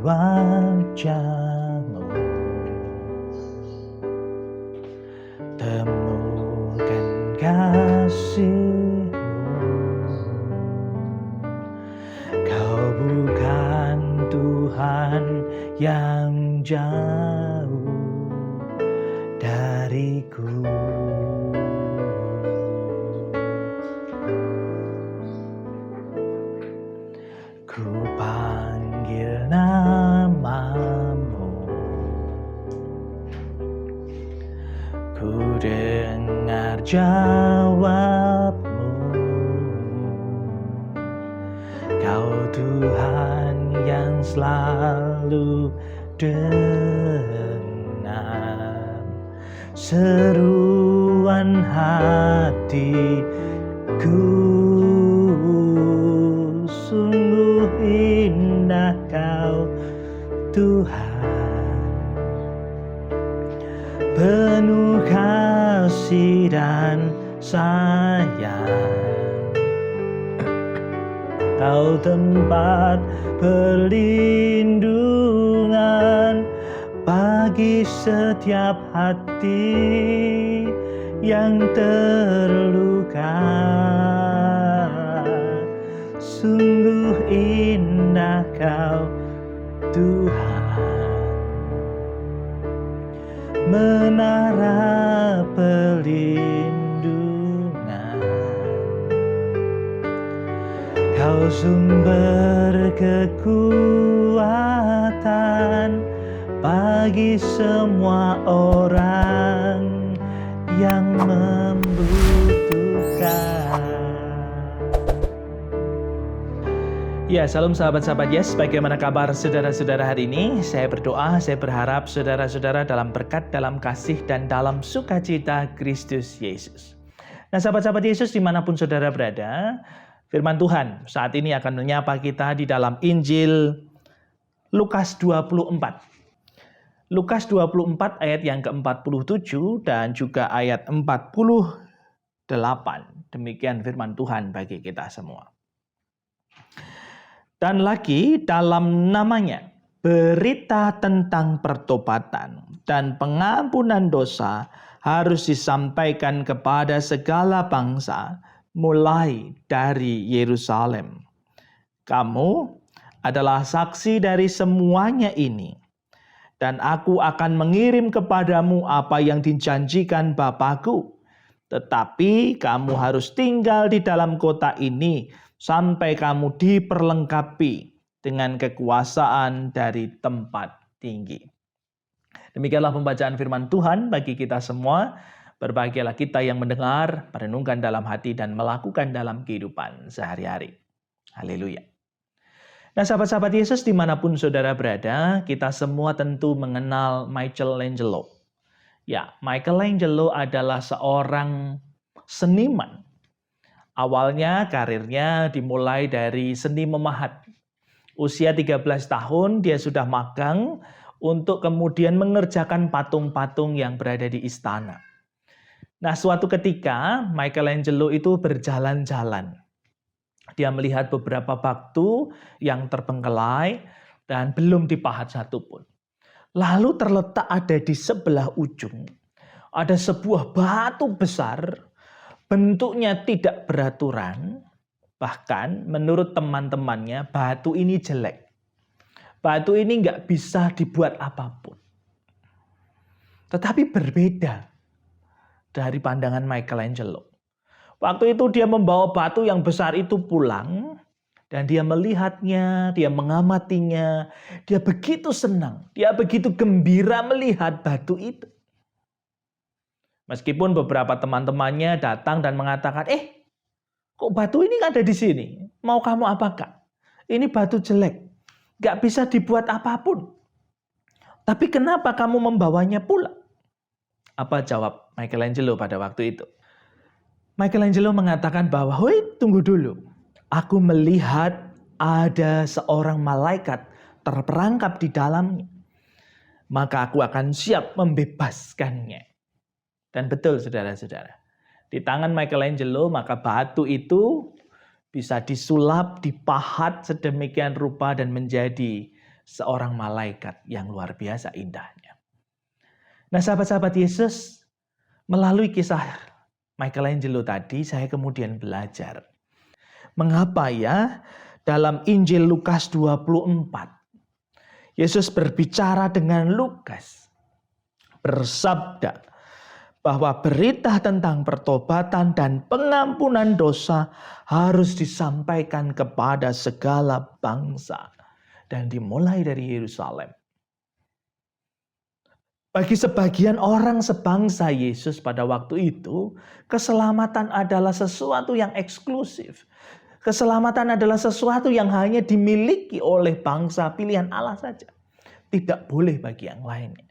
wajah-Mu, temukan kasih-Mu. Kau bukan Tuhan yang jauh dariku. Ku panggil nama-Mu, ku dengar jawab-Mu. Kau Tuhan yang selalu dengar seruan hatiku. Sungguh indah Kau Tuhan, penuh kasih dan sayang. Kau tempat perlindungan bagi setiap hati yang terluka. Sungguh indah Kau Tuhan, menara perlindungan. Kau sumber kekuatan bagi semua orang yang membutuhkan. Ya, salam sahabat-sahabat Yes. Bagaimana kabar saudara-saudara hari ini? Saya berdoa, saya berharap saudara-saudara dalam berkat, dalam kasih, dan dalam sukacita Kristus Yesus. Nah, sahabat-sahabat Yesus dimanapun saudara berada, firman Tuhan saat ini akan menyapa kita di dalam Injil Lukas 24. Lukas 24 ayat yang ke-47 dan juga ayat 48. Demikian firman Tuhan bagi kita semua. Dan lagi dalam namanya, berita tentang pertobatan dan pengampunan dosa harus disampaikan kepada segala bangsa, mulai dari Yerusalem. Kamu adalah saksi dari semuanya ini, dan aku akan mengirim kepadamu apa yang dijanjikan Bapa-Ku. Tetapi kamu harus tinggal di dalam kota ini sampai kamu diperlengkapi dengan kekuasaan dari tempat tinggi. Demikianlah pembacaan firman Tuhan bagi kita semua. Berbahagialah kita yang mendengar, merenungkan dalam hati, dan melakukan dalam kehidupan sehari-hari. Haleluya. Nah, sahabat-sahabat Yesus dimanapun saudara berada, kita semua tentu mengenal Michelangelo. Ya, Michelangelo adalah seorang seniman. Awalnya karirnya dimulai dari seni memahat. Usia 13 tahun dia sudah magang untuk kemudian mengerjakan patung-patung yang berada di istana. Nah, suatu ketika Michelangelo itu berjalan-jalan. Dia melihat beberapa batu yang terbengkelai dan belum dipahat satupun. Lalu terletak ada di sebelah ujung, ada sebuah batu besar. Bentuknya tidak beraturan, bahkan menurut teman-temannya batu ini jelek. Batu ini nggak bisa dibuat apapun. Tetapi berbeda dari pandangan Michelangelo. Waktu itu dia membawa batu yang besar itu pulang, dan dia melihatnya, dia mengamatinya, dia begitu senang, dia begitu gembira melihat batu itu. Meskipun beberapa teman-temannya datang dan mengatakan, kok batu ini ada di sini? Mau kamu apakah? Ini batu jelek, gak bisa dibuat apapun. Tapi kenapa kamu membawanya pulang? Apa jawab Michelangelo pada waktu itu? Michelangelo mengatakan bahwa, tunggu dulu. Aku melihat ada seorang malaikat terperangkap di dalamnya. Maka aku akan siap membebaskannya. Dan betul saudara-saudara, di tangan Michelangelo maka batu itu bisa disulap, dipahat sedemikian rupa dan menjadi seorang malaikat yang luar biasa indahnya. Nah, sahabat-sahabat Yesus, melalui kisah Michelangelo tadi, saya kemudian belajar mengapa ya dalam Injil Lukas 24, Yesus berbicara dengan Lukas, bersabda bahwa berita tentang pertobatan dan pengampunan dosa harus disampaikan kepada segala bangsa dan dimulai dari Yerusalem. Bagi sebagian orang sebangsa Yesus pada waktu itu, keselamatan adalah sesuatu yang eksklusif. Keselamatan adalah sesuatu yang hanya dimiliki oleh bangsa pilihan Allah saja. Tidak boleh bagi yang lainnya.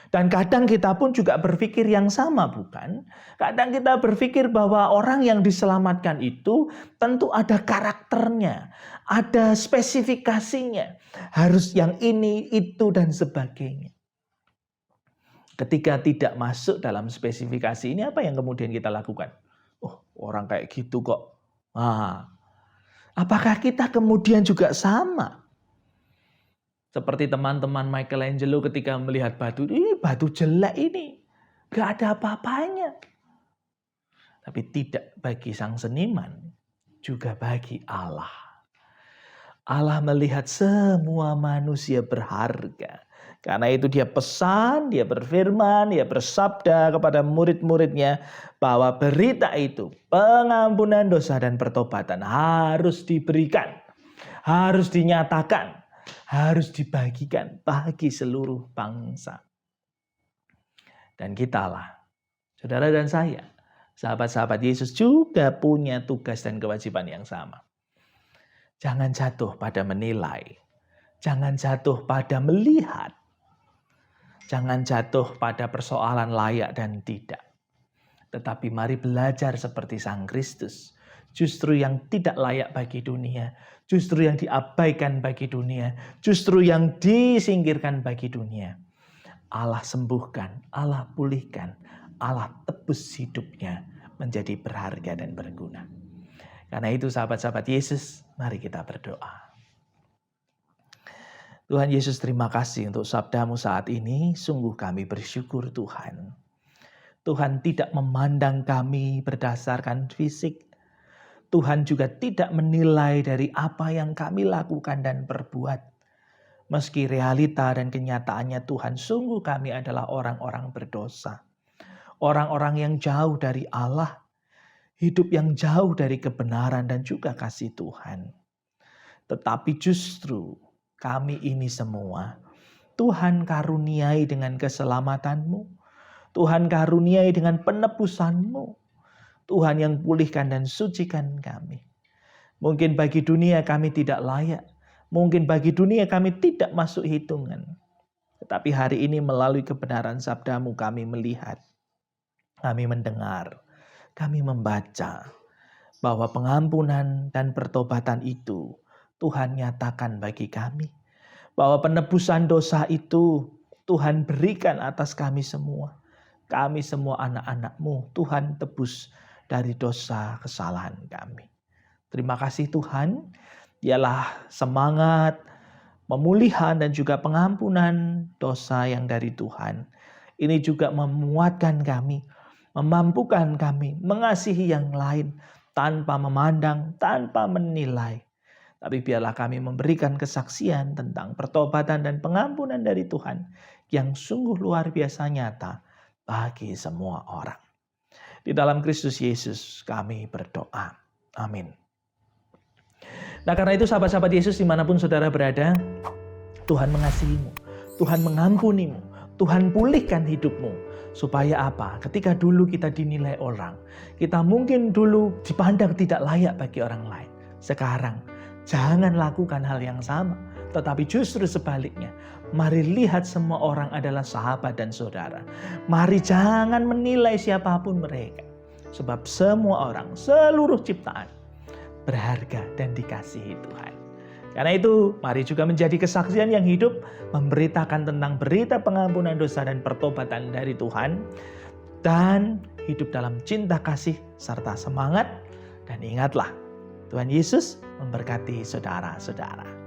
Dan kadang kita pun juga berpikir yang sama, bukan? Kadang kita berpikir bahwa orang yang diselamatkan itu tentu ada karakternya, ada spesifikasinya. Harus yang ini, itu, dan sebagainya. Ketika tidak masuk dalam spesifikasi ini, apa yang kemudian kita lakukan? Oh, orang kayak gitu kok. Apakah kita kemudian juga sama? Seperti teman-teman Michelangelo ketika melihat batu, ini batu jelek ini. Gak ada apa-apanya. Tapi tidak bagi sang seniman, juga bagi Allah. Allah melihat semua manusia berharga. Karena itu dia pesan, dia berfirman, dia bersabda kepada murid-muridnya bahwa berita itu, pengampunan dosa dan pertobatan harus diberikan, harus dinyatakan, harus dibagikan bagi seluruh bangsa. Dan kitalah, saudara dan saya, sahabat-sahabat Yesus juga punya tugas dan kewajiban yang sama. Jangan jatuh pada menilai, jangan jatuh pada melihat, jangan jatuh pada persoalan layak dan tidak. Tetapi mari belajar seperti Sang Kristus. Justru yang tidak layak bagi dunia, justru yang diabaikan bagi dunia, justru yang disingkirkan bagi dunia. Allah sembuhkan, Allah pulihkan, Allah tebus hidupnya menjadi berharga dan berguna. Karena itu sahabat-sahabat Yesus, mari kita berdoa. Tuhan Yesus, terima kasih untuk sabda-Mu saat ini. Sungguh kami bersyukur Tuhan. Tuhan tidak memandang kami berdasarkan fisik. Tuhan juga tidak menilai dari apa yang kami lakukan dan perbuat. Meski realita dan kenyataannya Tuhan, sungguh kami adalah orang-orang berdosa. Orang-orang yang jauh dari Allah. Hidup yang jauh dari kebenaran dan juga kasih Tuhan. Tetapi justru kami ini semua, Tuhan karuniai dengan keselamatan-Mu. Tuhan karuniai dengan penebusan-Mu. Tuhan yang pulihkan dan sucikan kami. Mungkin bagi dunia kami tidak layak. Mungkin bagi dunia kami tidak masuk hitungan. Tetapi hari ini melalui kebenaran sabda-Mu kami melihat. Kami mendengar. Kami membaca. Bahwa pengampunan dan pertobatan itu Tuhan nyatakan bagi kami. Bahwa penebusan dosa itu Tuhan berikan atas kami semua. Kami semua anak-anak-Mu, Tuhan tebus dari dosa kesalahan kami. Terima kasih Tuhan. Ialah semangat, pemulihan dan juga pengampunan dosa yang dari Tuhan. Ini juga memuatkan kami, memampukan kami mengasihi yang lain tanpa memandang, tanpa menilai. Tapi biarlah kami memberikan kesaksian tentang pertobatan dan pengampunan dari Tuhan yang sungguh luar biasa nyata bagi semua orang. Di dalam Kristus Yesus kami berdoa. Amin. Nah, karena itu sahabat-sahabat Yesus dimanapun saudara berada, Tuhan mengasihimu, Tuhan mengampunimu, Tuhan pulihkan hidupmu. Supaya apa? Ketika dulu kita dinilai orang, kita mungkin dulu dipandang tidak layak bagi orang lain. Sekarang jangan lakukan hal yang sama, tetapi justru sebaliknya. Mari lihat semua orang adalah sahabat dan saudara. Mari jangan menilai siapapun mereka. Sebab semua orang, seluruh ciptaan berharga dan dikasihi Tuhan. Karena itu, mari juga menjadi kesaksian yang hidup, memberitakan tentang berita pengampunan dosa dan pertobatan dari Tuhan, dan hidup dalam cinta kasih serta semangat. Dan ingatlah, Tuhan Yesus memberkati saudara-saudara.